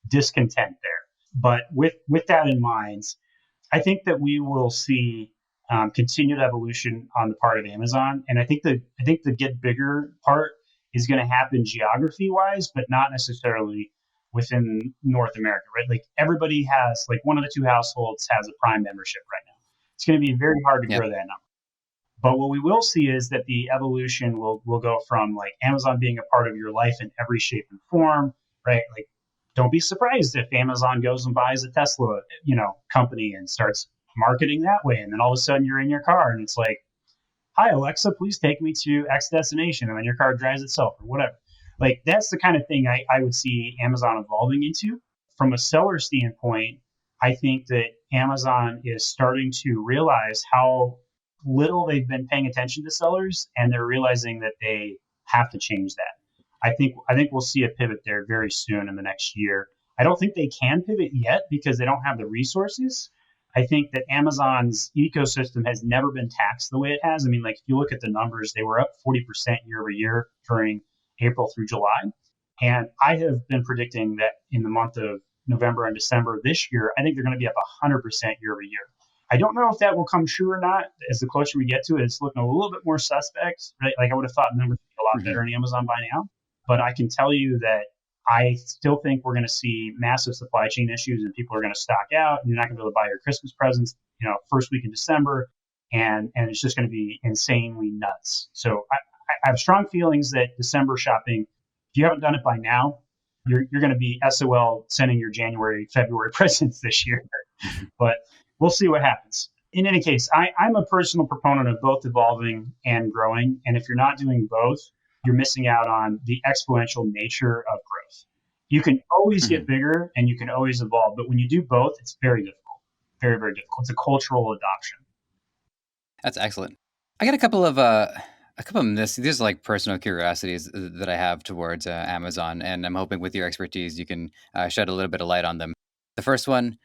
discontent there. But with that in mind, I think that we will see continued evolution on the part of Amazon, and I think the get bigger part is going to happen geography wise, but not necessarily within North America, right? Like everybody has, like one of the two households has a Prime membership right now. It's going to be very hard to Yep. grow that number. But what we will see is that the evolution will go from like Amazon being a part of your life in every shape and form, right? Like, don't be surprised if Amazon goes and buys a Tesla, company and starts marketing that way, and then all of a sudden you're in your car and it's like, "Hi Alexa, please take me to X destination," and then your car drives itself or whatever. Like that's the kind of thing I would see Amazon evolving into. From a seller standpoint, I think that Amazon is starting to realize how little they've been paying attention to sellers, and they're realizing that they have to change that. I think we'll see a pivot there very soon in the next year. I don't think they can pivot yet because they don't have the resources. I think that Amazon's ecosystem has never been taxed the way it has. I mean, like if you look at the numbers, they were up 40% year over year during April through July. And I have been predicting that in the month of November and December this year, I think they're going to be up 100% year over year. I don't know if that will come true or not. As the closer we get to it, it's looking a little bit more suspect. Right? Like I would have thought numbers would be a lot better in Amazon by now. But I can tell you that I still think we're going to see massive supply chain issues and people are going to stock out. You're not going to be able to buy your Christmas presents, first week in December. And it's just going to be insanely nuts. So I have strong feelings that December shopping, if you haven't done it by now, you're going to be SOL sending your January, February presents this year. But we'll see what happens. In any case, I'm a personal proponent of both evolving and growing. And if you're not doing both, you're missing out on the exponential nature of growth. You can always get bigger and you can always evolve, but when you do both, it's very difficult. Very, very difficult. It's a cultural adoption. That's excellent. I got a couple of these are like personal curiosities that I have towards Amazon, and I'm hoping with your expertise you can shed a little bit of light on them. The first one,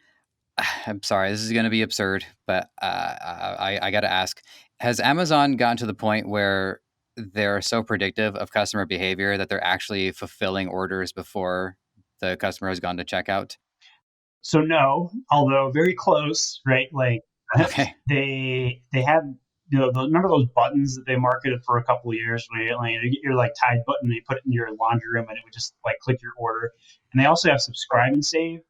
I'm sorry, this is going to be absurd, but I got to ask: has Amazon gotten to the point where they're so predictive of customer behavior that they're actually fulfilling orders before the customer has gone to checkout? So no, although very close, right? Like Okay. they had, remember those buttons that they marketed for a couple of years where you get your like Tide button and you put it in your laundry room and it would just like click your order. And they also have subscribe and save.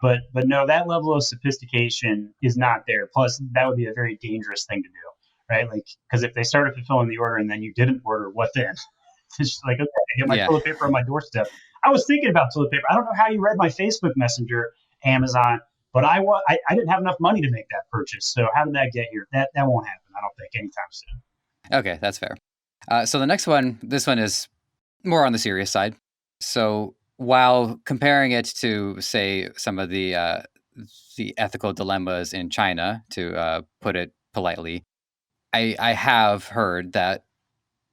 But no, that level of sophistication is not there. Plus, that would be a very dangerous thing to do, right? Like, because if they started fulfilling the order and then you didn't order, what then? It's just like, okay, I get my Yeah. toilet paper on my doorstep. I was thinking about toilet paper. I don't know how you read my Facebook Messenger, Amazon, but I didn't have enough money to make that purchase. So how did that get here? That won't happen. I don't think anytime soon. Okay, that's fair. So the next one, this one is more on the serious side. So while comparing it to, say, some of the ethical dilemmas in China, to put it politely, I have heard that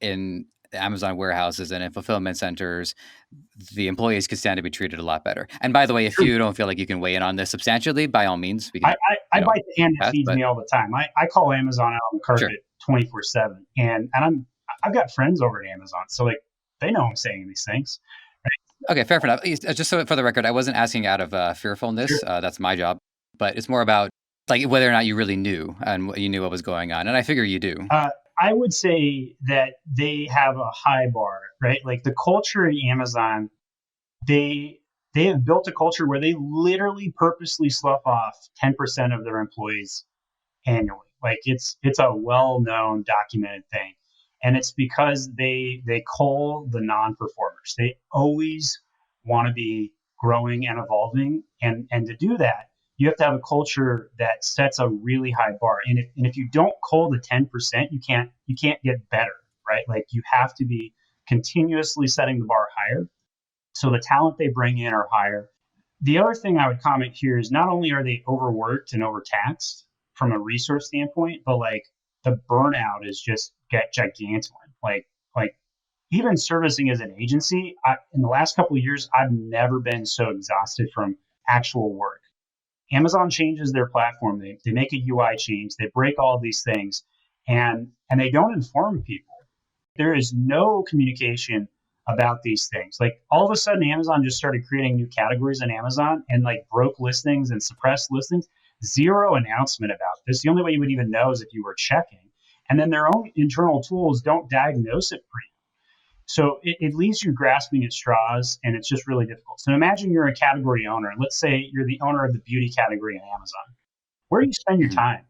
in Amazon warehouses and in fulfillment centers, the employees could stand to be treated a lot better. And by the way, if True. you don't feel like you can weigh in on this substantially, by all means, we can. I bite the hand that pass, feeds but me all the time. I call Amazon out on the sure. carpet 24/7, and I've got friends over at Amazon, so like they know I'm saying these things. Okay, fair enough. Just so for the record, I wasn't asking out of fearfulness. Sure. That's my job, but it's more about like whether or not you really knew and you knew what was going on. And I figure you do. I would say that they have a high bar, right? Like the culture at Amazon, they have built a culture where they literally purposely slough off 10% of their employees annually. Like it's a well-known, documented thing, and it's because they cull the non-performers. They always want to be growing and evolving, and to do that, you have to have a culture that sets a really high bar. And if you don't cull the 10%, you can't get better, right? Like you have to be continuously setting the bar higher. So the talent they bring in are higher. The other thing I would comment here is not only are they overworked and overtaxed from a resource standpoint, but like the burnout is just get gigantuan. Like even servicing as an agency, in the last couple of years, I've never been so exhausted from actual work. Amazon changes their platform. They make a UI change. They break all of these things, and they don't inform people. There is no communication about these things. Like all of a sudden, Amazon just started creating new categories on Amazon and like broke listings and suppressed listings. Zero announcement about this. The only way you would even know is if you were checking. And then their own internal tools don't diagnose it for you. So it leaves you grasping at straws, and it's just really difficult. So imagine you're a category owner. Let's say you're the owner of the beauty category on Amazon. Where do you spend your Mhm. time?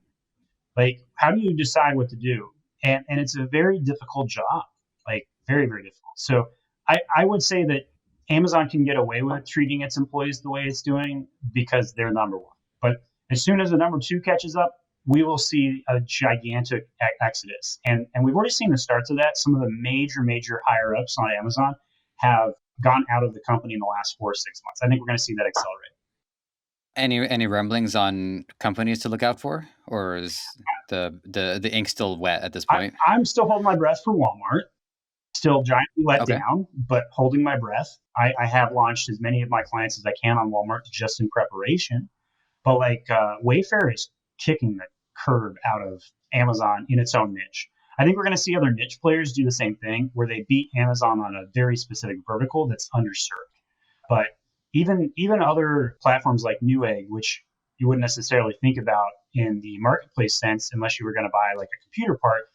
Like, how do you decide what to do? And it's a very difficult job, like very, very difficult. So I would say that Amazon can get away with treating its employees the way it's doing because they're number one. But as soon as the number two catches up, we will see a gigantic exodus. And we've already seen the starts of that. Some of the major higher ups on Amazon have gone out of the company in the last 4 or 6 months. I think we're going to see that accelerate. Any rumblings on companies to look out for, or is the ink still wet at this point? I'm still holding my breath for Walmart. Still giantly let Okay. down, but holding my breath. I have launched as many of my clients as I can on Walmart just in preparation. But like Wayfair is kicking the curb out of Amazon in its own niche. I think we're going to see other niche players do the same thing where they beat Amazon on a very specific vertical that's underserved. But even other platforms like Newegg, which you wouldn't necessarily think about in the marketplace sense unless you were going to buy like a computer part,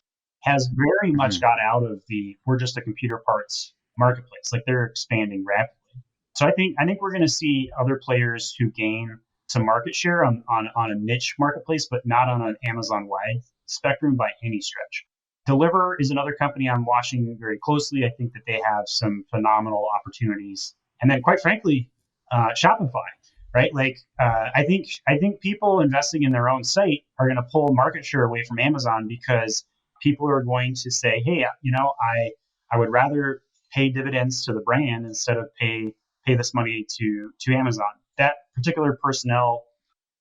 has very much Mhm. got out of the we're just a computer parts marketplace. Like they're expanding rapidly. So I think we're going to see other players who gain some market share on a niche marketplace, but not on an Amazon wide spectrum by any stretch. Deliver is another company I'm watching very closely. I think that they have some phenomenal opportunities. And then, quite frankly, Shopify, right? Like, I think people investing in their own site are going to pull market share away from Amazon because people are going to say, hey, I would rather pay dividends to the brand instead of pay this money to Amazon. That particular personnel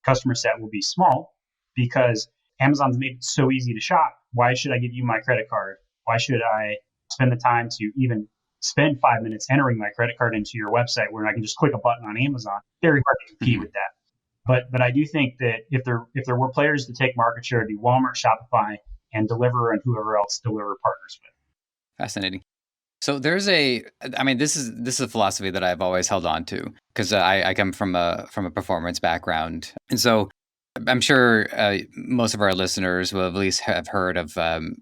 customer set will be small because Amazon's made it so easy to shop. Why should I give you my credit card? Why should I spend the time to even spend 5 minutes entering my credit card into your website where I can just click a button on Amazon? Very hard to compete Mhm. with that. But I do think that if there were players to take market share, it'd be Walmart, Shopify, and Deliver, and whoever else Deliver partners with. Fascinating. So I mean, this is a philosophy that I've always held on to because I come from a performance background, and so I'm sure most of our listeners will at least have heard of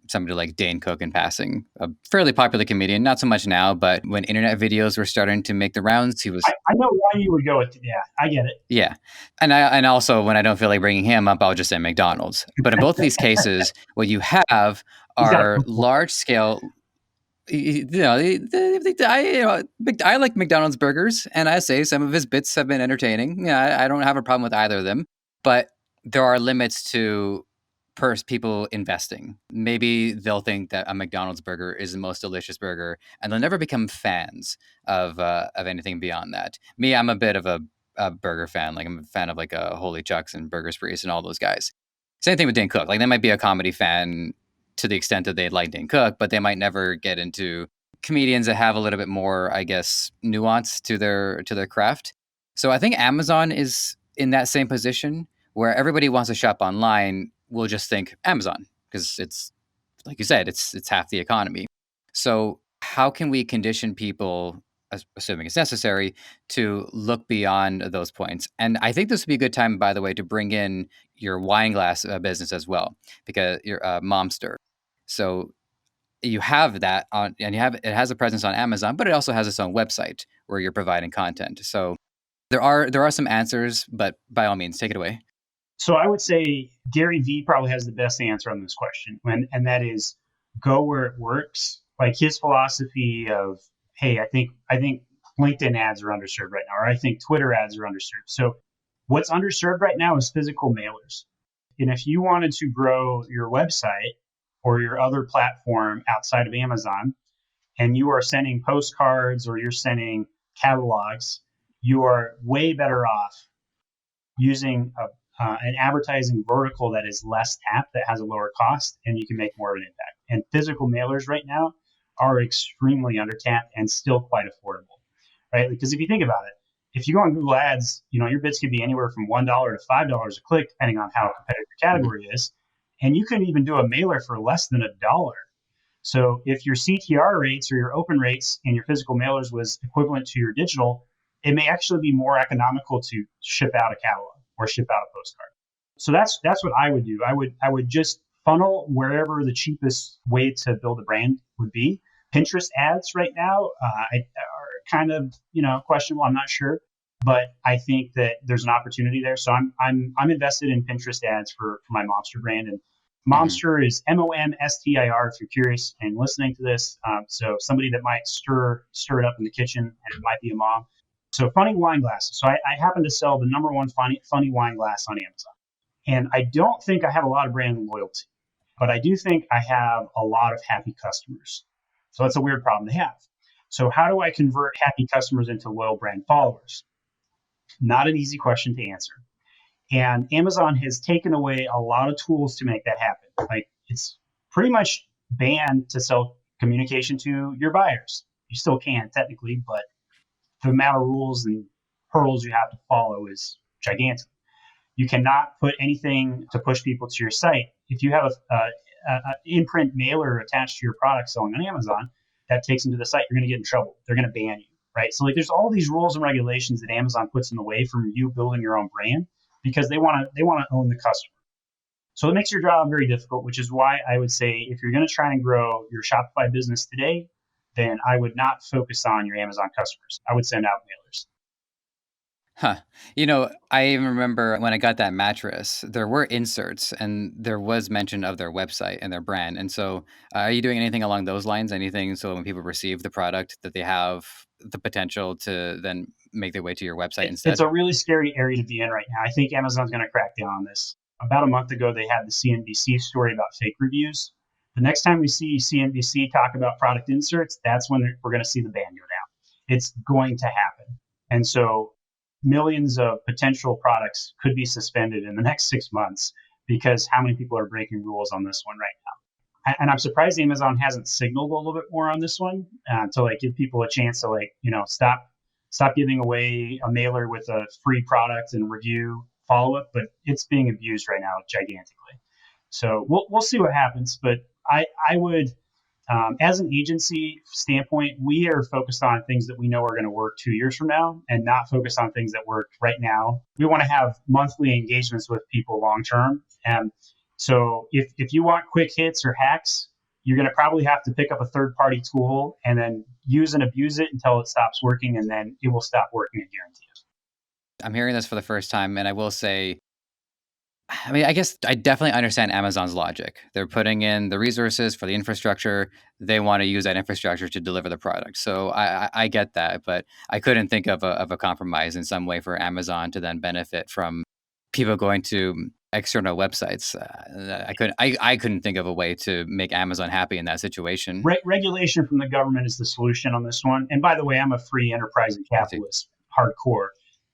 somebody like Dane Cook in passing, a fairly popular comedian. Not so much now, but when internet videos were starting to make the rounds, he was I know why you would go with yeah, I get it. yeah, and also when I don't feel like bringing him up, I'll just say McDonald's. But in both these cases, what you have He's got a are good point. large scale I like McDonald's burgers, and I say some of his bits have been entertaining. Yeah, I don't have a problem with either of them, but there are limits to people investing. Maybe they'll think that a McDonald's burger is the most delicious burger, and they'll never become fans of anything beyond that. Me, I'm a bit of a burger fan. Like I'm a fan of like Holy Chucks and Burger Sprees and all those guys. Same thing with Dane Cook. Like they might be a comedy fan to the extent that they like Dane Cook, but they might never get into comedians that have a little bit more, I guess, nuance to their craft. So I think Amazon is in that same position where everybody wants to shop online will just think Amazon because it's like you said, it's half the economy. So how can we condition people, assuming it's necessary, to look beyond those points? And I think this would be a good time, by the way, to bring in your wine glass business as well, because your Momster. So you have that on, and it has a presence on Amazon, but it also has its own website where you're providing content. So there are some answers, but by all means, take it away. So I would say Gary Vee probably has the best answer on this question, and that is go where it works. Like his philosophy of, hey, I think LinkedIn ads are underserved right now, or I think Twitter ads are underserved. So what's underserved right now is physical mailers. And if you wanted to grow your website or your other platform outside of Amazon, and you are sending postcards or you're sending catalogs, you are way better off using an advertising vertical that is less tapped, that has a lower cost, and you can make more of an impact. and physical mailers right now are extremely undertapped and still quite affordable, right? Because if you think about it, if you go on Google Ads, your bids could be anywhere from $1 to $5 a click, depending on how competitive your category is. And you can even do a mailer for less than $1. So if your CTR rates or your open rates in your physical mailers was equivalent to your digital, it may actually be more economical to ship out a catalog or ship out a postcard. So that's what I would do. I would just funnel wherever the cheapest way to build a brand would be. Pinterest ads right now are kind of questionable. I'm not sure, but I think that there's an opportunity there. So I'm invested in Pinterest ads for my Monster brand, and Monster is Momstir if you're curious and listening to this. So somebody that might stir it up in the kitchen, and it might be a mom. So funny wine glasses. So I happen to sell the number one funny wine glass on Amazon. And I don't think I have a lot of brand loyalty, but I do think I have a lot of happy customers. So that's a weird problem to have. So how do I convert happy customers into loyal brand followers? Not an easy question to answer. And Amazon has taken away a lot of tools to make that happen. Like, it's pretty much banned to sell communication to your buyers. You still can technically, but the amount of rules and hurdles you have to follow is gigantic. You cannot put anything to push people to your site. If you have an imprint mailer attached to your product selling on Amazon that takes them to the site, you're going to get in trouble. They're going to ban you, right? So there's all these rules and regulations that Amazon puts in the way from you building your own brand because they want to own the customer. So it makes your job very difficult, which is why I would say if you're going to try and grow your Shopify business today, then I would not focus on your Amazon customers. I would send out mailers. Huh. I even remember when I got that mattress, there were inserts and there was mention of their website and their brand. And so are you doing anything along those lines? Anything so when people receive the product that they have the potential to then make their way to your website instead? It's a really scary area to be in right now. I think Amazon's going to crack down on this. About a month ago, they had the CNBC story about fake reviews. The next time we see CNBC talk about product inserts, that's when we're going to see the ban go down. It's going to happen. And so millions of potential products could be suspended in the next 6 months because how many people are breaking rules on this one right now. And I'm surprised Amazon hasn't signaled a little bit more on this one to give people a chance to stop giving away a mailer with a free product and review follow-up, but it's being abused right now gigantically. So we'll see what happens, but I would, as an agency standpoint, we are focused on things that we know are going to work 2 years from now and not focus on things that work right now. We want to have monthly engagements with people long term. And so if you want quick hits or hacks, you're going to probably have to pick up a third-party tool and then use and abuse it until it stops working, and then it will stop working, I guarantee you. I'm hearing this for the first time, and I will say, I guess I definitely understand Amazon's logic. They're putting in the resources for the infrastructure. They want to use that infrastructure to deliver the product. So I get that, but I couldn't think of a compromise in some way for Amazon to then benefit from people going to external websites. I couldn't think of a way to make Amazon happy in that situation. Regulation from the government is the solution on this one. And by the way, I'm a free enterprise and capitalist, hardcore.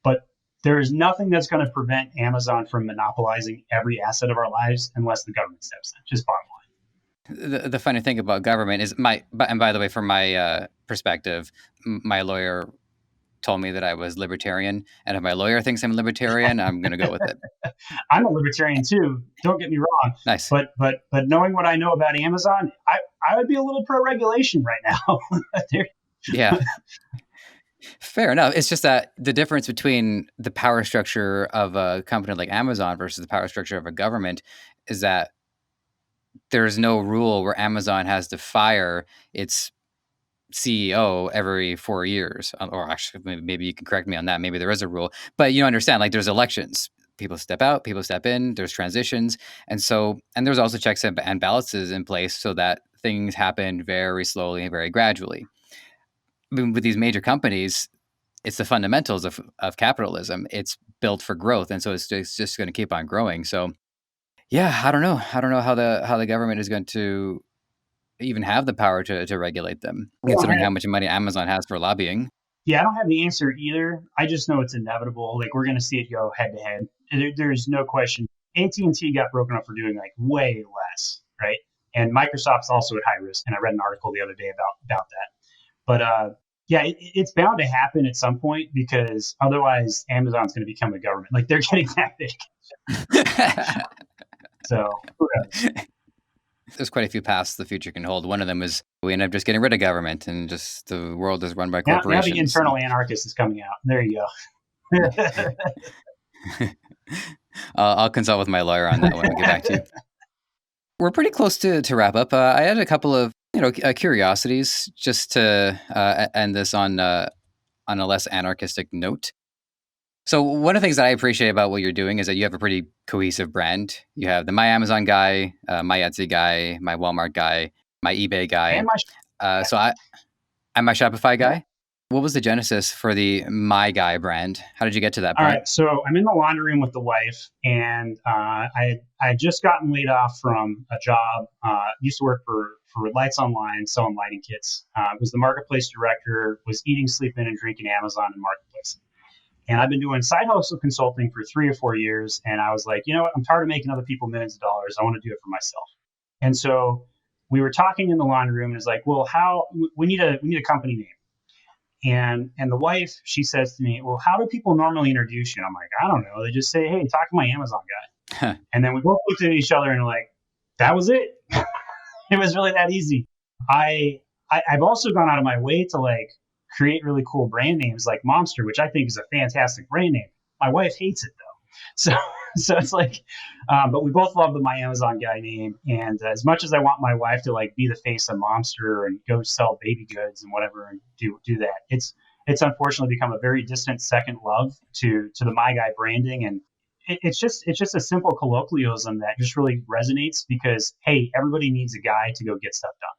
But there is nothing that's going to prevent Amazon from monopolizing every asset of our lives unless the government steps in. Just bottom line. The funny thing about government is and by the way, from my perspective, my lawyer told me that I was libertarian, and if my lawyer thinks I'm libertarian, I'm going to go with it. I'm a libertarian too. Don't get me wrong. Nice. But knowing what I know about Amazon, I would be a little pro-regulation right now. Yeah. Fair enough. It's just that the difference between the power structure of a company like Amazon versus the power structure of a government is that there's no rule where Amazon has to fire its CEO every 4 years. Or actually, maybe you can correct me on that. Maybe there is a rule. But you understand, there's elections. People step out, people step in, there's transitions. And there's also checks and balances in place so that things happen very slowly and very gradually. With these major companies, it's the fundamentals of capitalism. It's built for growth, and so it's just going to keep on growing. So, yeah, I don't know how the government is going to even have the power to regulate them, considering how much money Amazon has for lobbying. Yeah, I don't have the answer either. I just know it's inevitable. We're going to see it go head to head. There's no question. AT&T got broken up for doing way less, right? And Microsoft's also at high risk. And I read an article the other day about that. But yeah, it's bound to happen at some point because otherwise Amazon's going to become a government. Like they're getting that big. So who knows? There's quite a few paths the future can hold. One of them is we end up just getting rid of government and just the world is run by corporations. Now the internal anarchist is coming out. There you go. I'll consult with my lawyer on that one. I'll get back to you. We're pretty close to wrap up. I had a couple of curiosities just to end this on a less anarchistic note. So one of the things that I appreciate about what you're doing is that you have a pretty cohesive brand. You have the My Amazon guy, my Etsy guy, my Walmart guy, my eBay guy. And I'm my Shopify guy. What was the genesis for the My Guy brand? How did you get to that point? All right, so I'm in the laundry room with the wife, and I had just gotten laid off from a job. Used to work for Lights Online, selling lighting kits. Was the marketplace director. Was eating, sleeping, and drinking Amazon and marketplace. And I've been doing side hustle consulting for 3 or 4 years. And I was like, you know what? I'm tired of making other people millions of dollars. I want to do it for myself. And so we were talking in the laundry room, and it's like, well, how we need a company name. And the wife, she says to me, well, how do people normally introduce you? And I'm like, I don't know. They just say, hey, talk to my Amazon guy. And then we both looked at each other and we're like, that was it. It was really that easy. I've also gone out of my way to like create really cool brand names like Momster, which I think is a fantastic brand name. My wife hates it though. So it's like, but we both love the My Amazon guy name. And as much as I want my wife to like be the face of Momster and go sell baby goods and whatever and do that, it's unfortunately become a very distant second love to the My Guy branding. And it's just a simple colloquialism that just really resonates because, hey, everybody needs a guy to go get stuff done.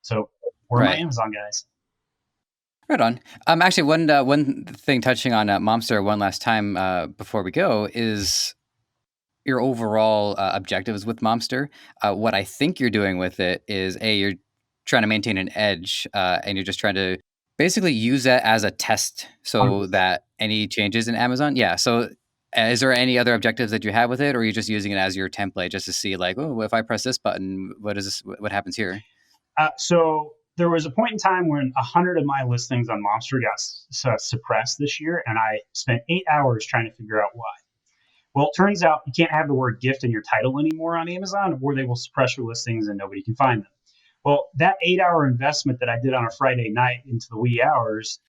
So we're My Amazon guys. Right on. Actually, one thing touching on Momster one last time before we go is your overall objectives with Momster. What I think you're doing with it is you're trying to maintain an edge, and you're just trying to basically use that as a test so 100%. That any changes in Amazon. Yeah. So is there any other objectives that you have with it, or are you just using it as your template just to see like, oh, if I press this button, what happens here? So there was a point in time when 100 of my listings on Momster got suppressed this year, and I spent 8 hours trying to figure out why. Well, it turns out you can't have the word gift in your title anymore on Amazon, or they will suppress your listings and nobody can find them. Well, that 8-hour investment that I did on a Friday night into the wee hours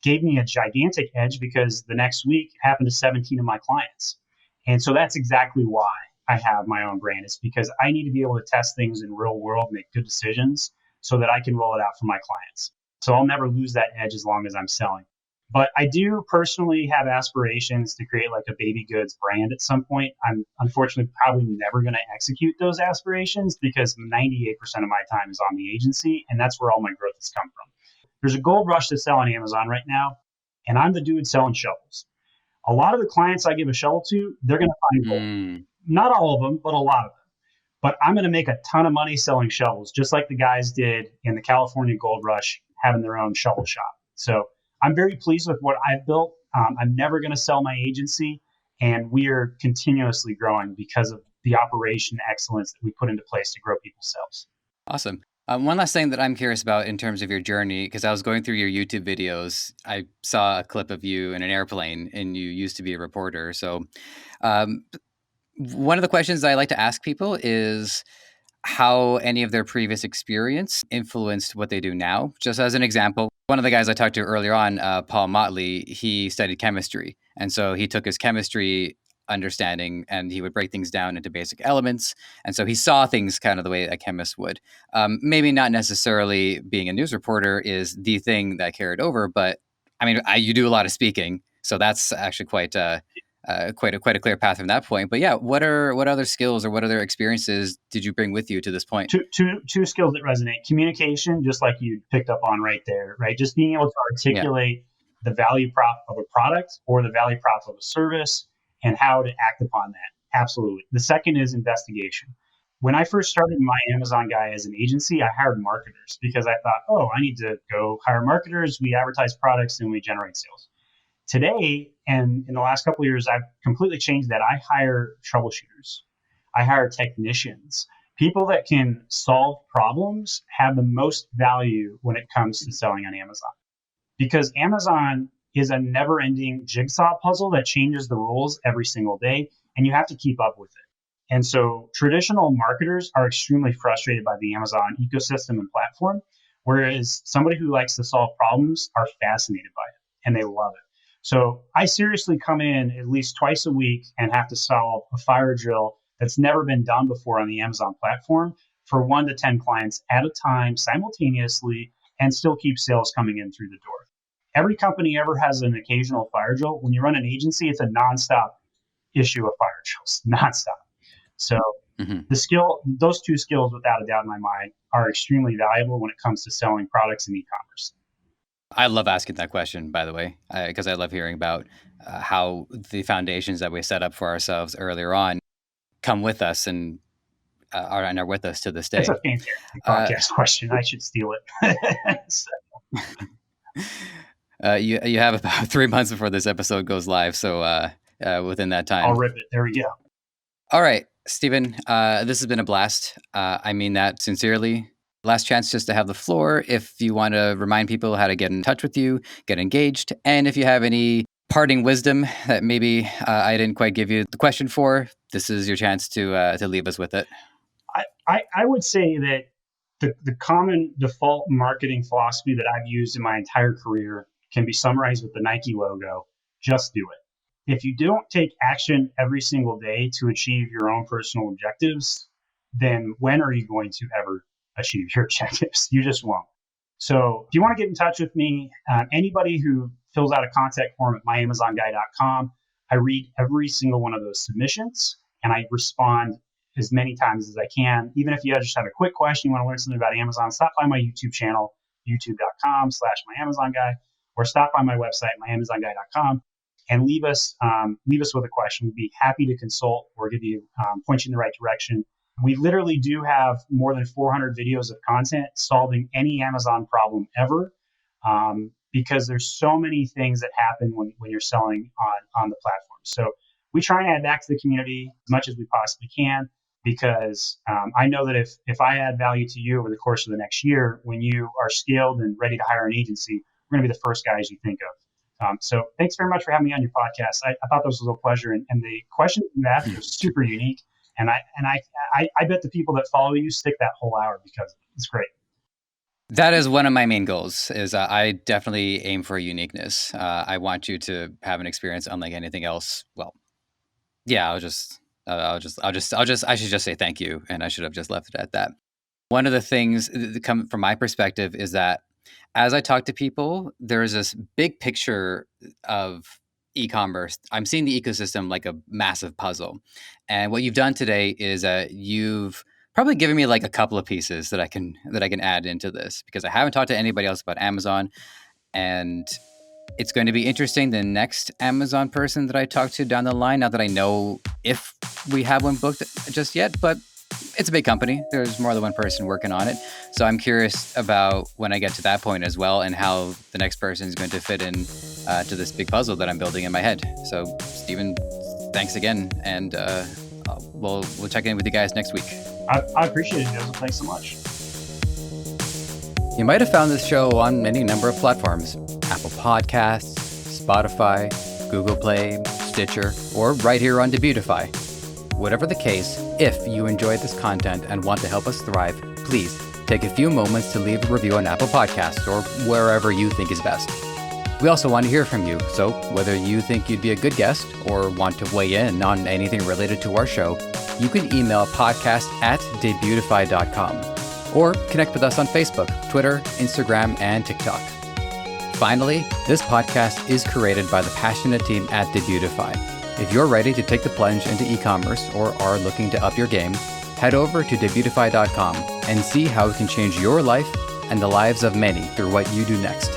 gave me a gigantic edge because the next week happened to 17 of my clients. And so that's exactly why I have my own brand. It's because I need to be able to test things in real world, make good decisions so that I can roll it out for my clients. So I'll never lose that edge as long as I'm selling. But I do personally have aspirations to create like a baby goods brand at some point. I'm unfortunately probably never going to execute those aspirations because 98% of my time is on the agency, and that's where all my growth has come from. There's a gold rush to sell on Amazon right now, and I'm the dude selling shovels. A lot of the clients I give a shovel to, they're going to find gold. Not all of them, but a lot of them. But I'm going to make a ton of money selling shovels, just like the guys did in the California Gold Rush, having their own shovel shop. So I'm very pleased with what I've built. I'm never going to sell my agency, and we are continuously growing because of the operation excellence that we put into place to grow people's sales. Awesome. One last thing that I'm curious about in terms of your journey, because I was going through your YouTube videos, I saw a clip of you in an airplane, and you used to be a reporter. So one of the questions I like to ask people is how any of their previous experience influenced what they do now. Just as an example, one of the guys I talked to earlier on, Paul Motley, he studied chemistry. And so he took his chemistry understanding and he would break things down into basic elements. And so he saw things kind of the way a chemist would. Maybe not necessarily being a news reporter is the thing that carried over, but I mean, you do a lot of speaking. So that's actually quite a clear path from that point. But yeah, what other skills or what other experiences did you bring with you to this point? Two skills that resonate. Communication, just like you picked up on right there, right? Just being able to articulate the value prop of a product or the value prop of a service and how to act upon that. Absolutely. The second is investigation. When I first started My Amazon Guy as an agency, I hired marketers because I thought, I need to go hire marketers. We advertise products and we generate sales. Today, and in the last couple of years, I've completely changed that. I hire troubleshooters. I hire technicians, People that can solve problems have the most value when it comes to selling on Amazon, because Amazon is a never ending jigsaw puzzle that changes the rules every single day, and you have to keep up with it. And so traditional marketers are extremely frustrated by the Amazon ecosystem and platform, whereas somebody who likes to solve problems are fascinated by it and they love it. So I seriously come in at least twice a week and have to solve a fire drill that's never been done before on the Amazon platform for 1 to 10 clients at a time simultaneously, and still keep sales coming in through the door. Every company ever has an occasional fire drill. When you run an agency, it's a nonstop issue of fire drills, nonstop. So those two skills, without a doubt in my mind, are extremely valuable when it comes to selling products in e-commerce. I love asking that question, by the way, because I love hearing about how the foundations that we set up for ourselves earlier on come with us and are with us to this day. It's a fantastic podcast question. I should steal it. You have about 3 months before this episode goes live, so within that time. I'll rip it. There we go. All right, Stephen, this has been a blast. I mean that sincerely. Last chance just to have the floor if you want to remind people how to get in touch with you, get engaged, and if you have any parting wisdom that maybe I didn't quite give you the question for, this is your chance to leave us with it. I would say that the common default marketing philosophy that I've used in my entire career can be summarized with the Nike logo: just do it. If you don't take action every single day to achieve your own personal objectives, then when are you going to ever achieve your objectives? You just won't. So if you want to get in touch with me, anybody who fills out a contact form at myamazonguy.com, I read every single one of those submissions and I respond as many times as I can. Even if you just have a quick question, you want to learn something about Amazon, stop by my YouTube channel, youtube.com/myamazonguy, or stop by my website, myamazonguy.com, and leave us with a question. We'd be happy to consult or give you point you in the right direction. We literally do have more than 400 videos of content solving any Amazon problem ever, because there's so many things that happen when you're selling on the platform. So we try and add back to the community as much as we possibly can, because I know that if I add value to you over the course of the next year, when you are scaled and ready to hire an agency, we're going to be the first guys you think of. So thanks very much for having me on your podcast. I thought this was a pleasure, and the questions you asked are super unique. And I bet the people that follow you stick that whole hour because it's great. That is one of my main goals. Is I definitely aim for uniqueness. I want you to have an experience unlike anything else. Well, yeah, I should just say thank you, and I should have just left it at that. One of the things that come from my perspective is that as I talk to people, there's this big picture of e-commerce. I'm seeing the ecosystem like a massive puzzle. And what you've done today is you've probably given me like a couple of pieces that I can add into this, because I haven't talked to anybody else about Amazon. And it's going to be interesting, the next Amazon person that I talk to down the line, now that I know if we have one booked just yet, but it's a big company. There's more than one person working on it. So I'm curious about when I get to that point as well, and how the next person is going to fit in to this big puzzle that I'm building in my head. So Stephen, thanks again. And we'll check in with you guys next week. I appreciate it, Joseph. Thanks so much. You might have found this show on any number of platforms: Apple Podcasts, Spotify, Google Play, Stitcher, or right here on Debutify. Whatever the case, if you enjoyed this content and want to help us thrive, please take a few moments to leave a review on Apple Podcasts or wherever you think is best. We also want to hear from you, so whether you think you'd be a good guest or want to weigh in on anything related to our show, you can email podcast@debutify.com or connect with us on Facebook, Twitter, Instagram, and TikTok. Finally, this podcast is created by the passionate team at Debutify. If you're ready to take the plunge into e-commerce or are looking to up your game, head over to Debutify.com and see how it can change your life and the lives of many through what you do next.